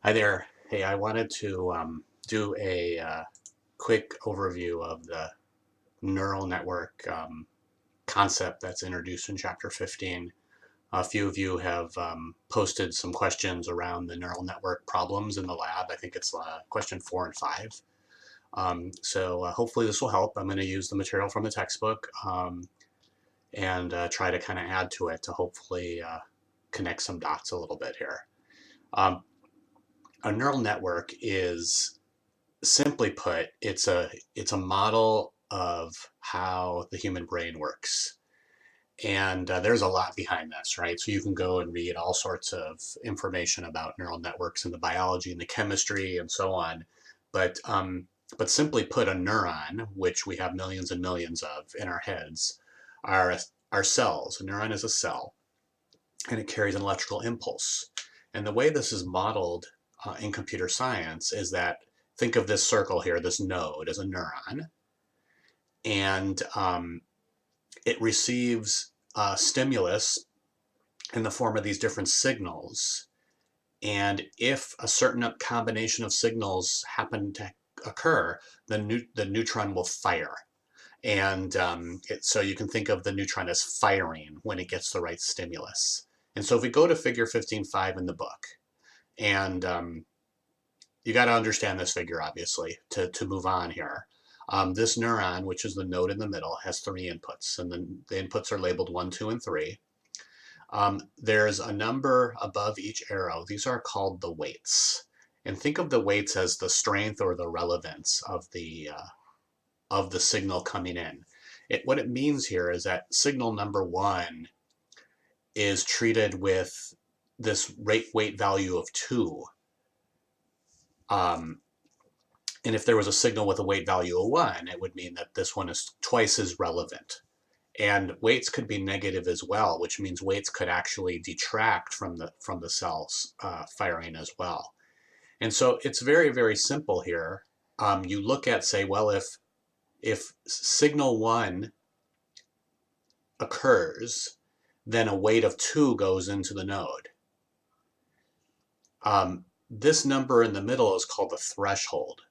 Hi there. Hey, I wanted to do a quick overview of the neural network concept that's introduced in Chapter 15. A few of you have posted some questions around the neural network problems in the lab. I think it's question 4 and 5. So hopefully this will help. I'm going to use the material from the textbook and try to kind of add to it to hopefully connect some dots a little bit here. A neural network is, simply put, it's a model of how the human brain works. And there's a lot behind this, right? So you can go and read all sorts of information about neural networks and the biology and the chemistry and so on. But simply put, a neuron, which we have millions and millions of in our heads, are cells. A neuron is a cell, and it carries an electrical impulse. And the way this is modeled in computer science is that, think of this circle here, this node, as a neuron, and it receives stimulus in the form of these different signals. And if a certain combination of signals happen to occur, the neutron will fire. And so you can think of the neutron as firing when it gets the right stimulus. And so if we go to figure 15.5 in the book, and you got to understand this figure, obviously, to move on here. This neuron, which is the node in the middle, has 3 inputs, and the inputs are labeled 1, 2, and 3. There's a number above each arrow. These are called the weights. And think of the weights as the strength or the relevance of the signal coming in. What it means here is that signal number 1 is treated with this weight value of 2. And if there was a signal with a weight value of 1, it would mean that this one is twice as relevant. And weights could be negative as well, which means weights could actually detract from the cells firing as well. And so it's very, very simple here. You look at, say, well, if signal 1 occurs, then a weight of 2 goes into the node. This number in the middle is called the threshold.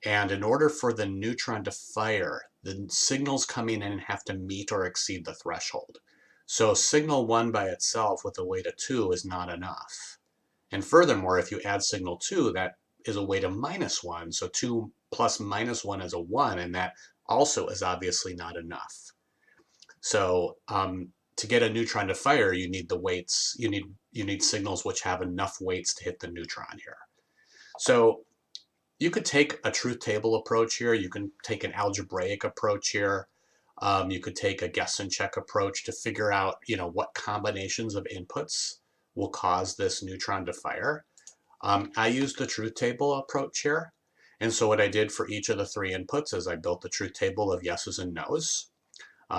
And in order for the neutron to fire, the signals coming in have to meet or exceed the threshold. So signal 1 by itself with a weight of 2 is not enough. And furthermore, if you add signal 2, that is a weight of -1. So 2 plus -1 is a 1, and that also is obviously not enough. So to get a neutron to fire, you need the weights. You need signals which have enough weights to hit the neutron here. So you could take a truth table approach here. You can take an algebraic approach here. You could take a guess and check approach to figure out, what combinations of inputs will cause this neutron to fire. I used the truth table approach here. And so what I did for each of the 3 inputs is I built the truth table of yeses and nos.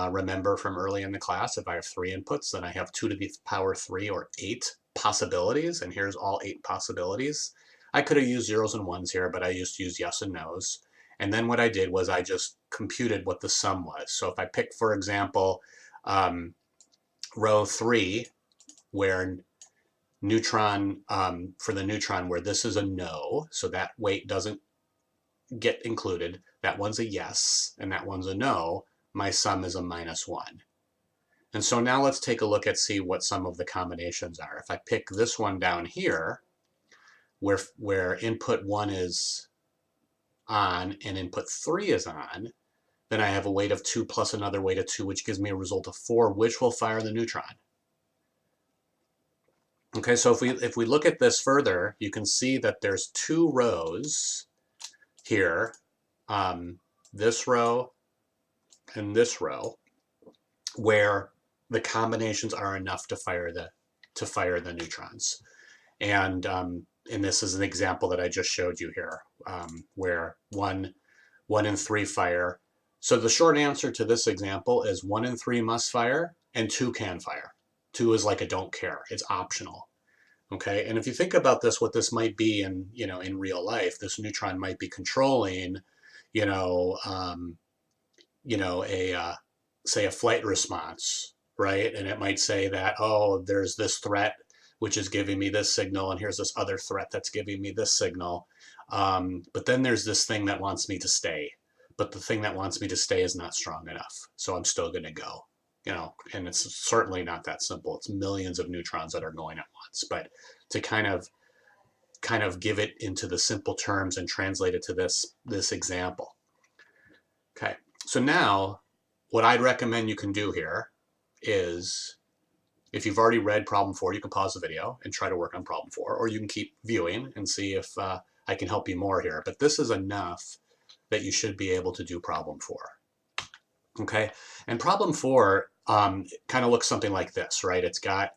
Remember from early in the class, if I have 3 inputs, then I have 2 to the power 3, or 8 possibilities. And here's all 8 possibilities. I could have used zeros and ones here, but I just used yes and nos. And then what I did was I just computed what the sum was. So if I pick, for example, row 3, where neutron, for the neutron, where this is a no, so that weight doesn't get included, that one's a yes, and that one's a no, my sum is a -1. And so now let's take a look at see what some of the combinations are. If I pick this one down here, where input 1 is on and input 3 is on, then I have a weight of 2 plus another weight of 2, which gives me a result of 4, which will fire the neutron. Okay, so if we look at this further, you can see that there's 2 rows here, this row and this row, where the combinations are enough to fire the neutrons. And this is an example that I just showed you here, where 1 and 3 fire. So the short answer to this example is 1 and 3 must fire, and 2 can fire. 2 is like a don't care. It's optional. Okay, and if you think about this, what this might be in real life, this neutron might be controlling, say a flight response, right? And it might say that, oh, there's this threat which is giving me this signal, and here's this other threat that's giving me this signal. But then there's this thing that wants me to stay, but the thing that wants me to stay is not strong enough, so I'm still going to go. And it's certainly not that simple. It's millions of neutrons that are going at once. But to kind of give it into the simple terms and translate it to this example. Okay, so now what I'd recommend you can do here is, if you've already read problem 4, you can pause the video and try to work on problem 4, or you can keep viewing and see if I can help you more here. But this is enough that you should be able to do problem 4. Okay, and problem 4 kind of looks something like this, right? It's got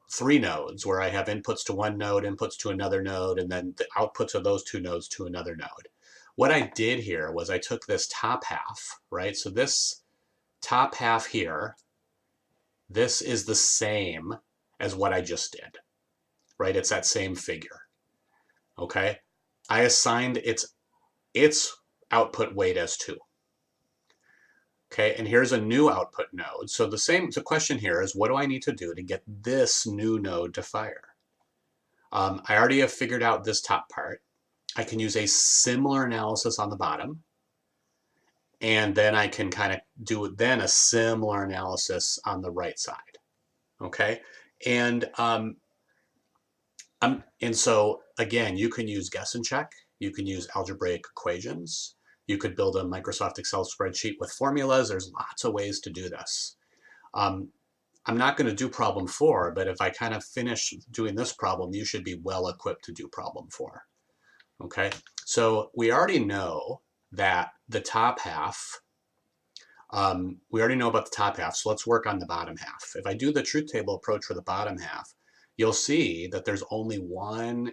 3 nodes where I have inputs to one node, inputs to another node, and then the outputs of those 2 nodes to another node. What I did here was I took this top half, right? So this top half here, this is the same as what I just did, right? It's that same figure, okay? I assigned its output weight as 2. Okay, and here's a new output node. So the question here is, what do I need to do to get this new node to fire? I already have figured out this top part. I can use a similar analysis on the bottom, and then I can kind of do a similar analysis on the right side. Okay, and so again, you can use guess and check. You can use algebraic equations. You could build a Microsoft Excel spreadsheet with formulas. There's lots of ways to do this. I'm not going to do problem 4, but if I kind of finish doing this problem, you should be well equipped to do problem 4. Okay, so we already know that the top half, we already know about the top half, so let's work on the bottom half. If I do the truth table approach for the bottom half, you'll see that there's only one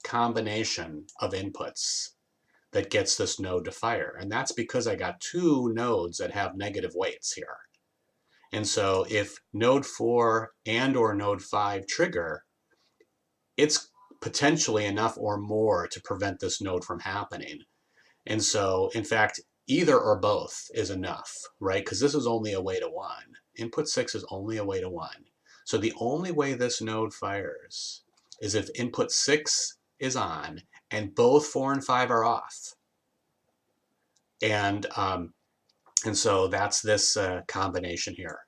combination of inputs that gets this node to fire. And that's because I got 2 nodes that have negative weights here. And so if node 4 and or node 5 trigger, it's potentially enough or more to prevent this node from happening. And so, in fact, either or both is enough, right? Because this is only a way to 1. Input 6 is only a way to 1. So the only way this node fires is if input 6 is on and both 4 and 5 are off. And so that's this combination here.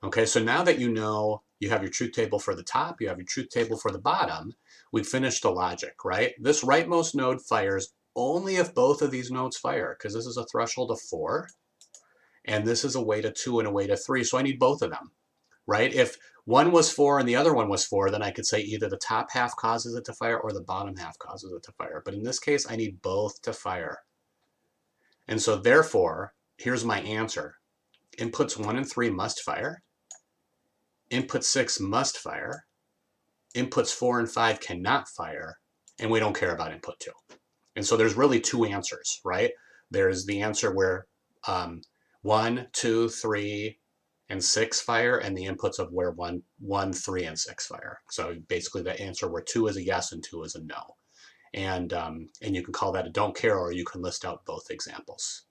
Okay, so now that you know you have your truth table for the top, you have your truth table for the bottom, we've finished the logic, right? This rightmost node fires only if both of these nodes fire, because this is a threshold of 4, and this is a weight of 2 and a weight of 3, so I need both of them, right? If one was 4 and the other one was 4, then I could say either the top half causes it to fire or the bottom half causes it to fire. But in this case, I need both to fire. And so therefore, here's my answer. Inputs 1 and 3 must fire. Input 6 must fire. Inputs 4 and 5 cannot fire. And we don't care about input 2. And so there's really 2 answers, right? There's the answer where 1, 2, 3, and 6 fire, and the inputs of where 1, 3, and 6 fire. So basically the answer where 2 is a yes and 2 is a no. And you can call that a don't care, or you can list out both examples.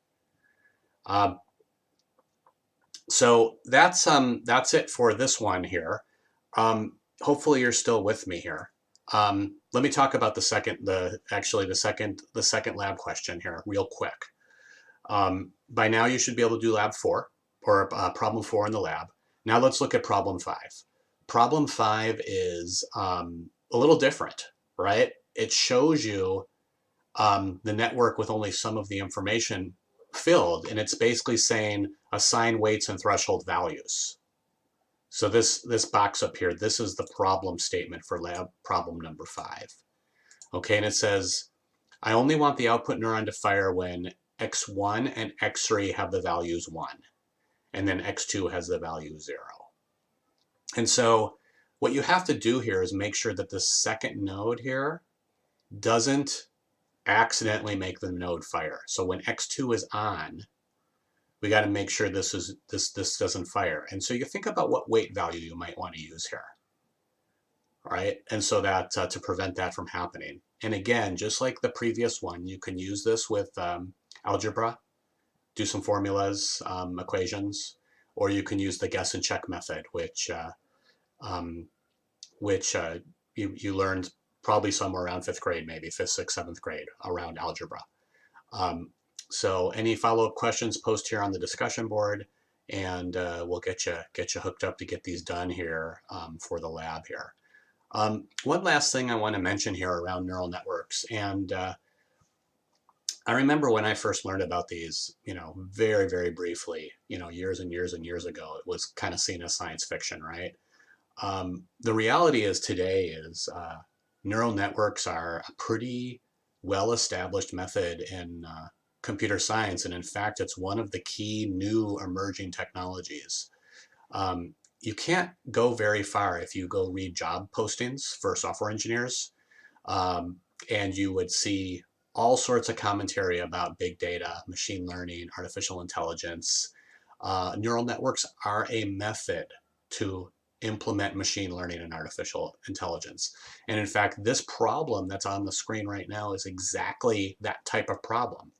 So that's it for this one here. Hopefully you're still with me here. Let me talk about the second lab question here real quick. By now you should be able to do lab 4 or problem 4 in the lab. Now let's look at problem 5. Problem 5 is a little different, right? It shows you the network with only some of the information filled, and it's basically saying assign weights and threshold values. So this box up here, this is the problem statement for lab problem number 5. Okay, and it says, I only want the output neuron to fire when x1 and x3 have the values 1, and then x2 has the value 0. And so what you have to do here is make sure that the second node here doesn't accidentally make the node fire. So when x2 is on, we got to make sure this doesn't fire. And so you think about what weight value you might want to use here. All right, and so that to prevent that from happening. And again, just like the previous one, you can use this with algebra, do some formulas, equations, or you can use the guess and check method, um, which you learned probably somewhere around fifth grade, maybe fifth, sixth, seventh grade around algebra. Um, so any follow-up questions, post here on the discussion board, and we'll get you hooked up to get these done here for the lab here. One last thing I want to mention here around neural networks, and I remember when I first learned about these, very, very briefly, years and years and years ago, it was kind of seen as science fiction, right? The reality is today is neural networks are a pretty well-established method in computer science, and in fact, it's one of the key new emerging technologies. You can't go very far if you go read job postings for software engineers, and you would see all sorts of commentary about big data, machine learning, artificial intelligence. Neural networks are a method to implement machine learning and artificial intelligence. And in fact, this problem that's on the screen right now is exactly that type of problem.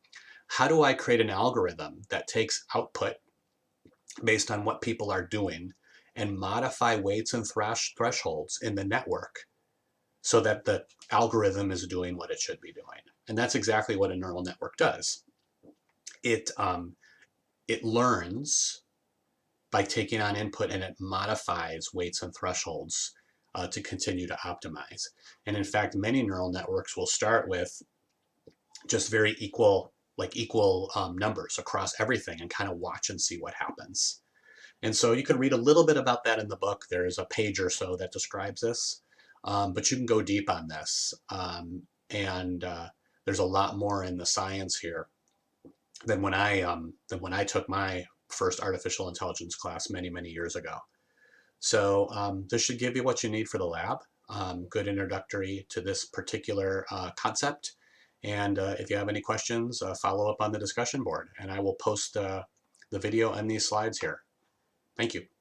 How do I create an algorithm that takes output based on what people are doing and modify weights and thresholds in the network so that the algorithm is doing what it should be doing? And that's exactly what a neural network does. It learns by taking on input, and it modifies weights and thresholds to continue to optimize. And in fact, many neural networks will start with just very equal numbers across everything and kind of watch and see what happens. And so you can read a little bit about that in the book. There's a page or so that describes this, but you can go deep on this. And there's a lot more in the science here than when I took my first artificial intelligence class many, many years ago. So this should give you what you need for the lab. Good introductory to this particular concept. And if you have any questions, follow up on the discussion board, and I will post the video and these slides here. Thank you.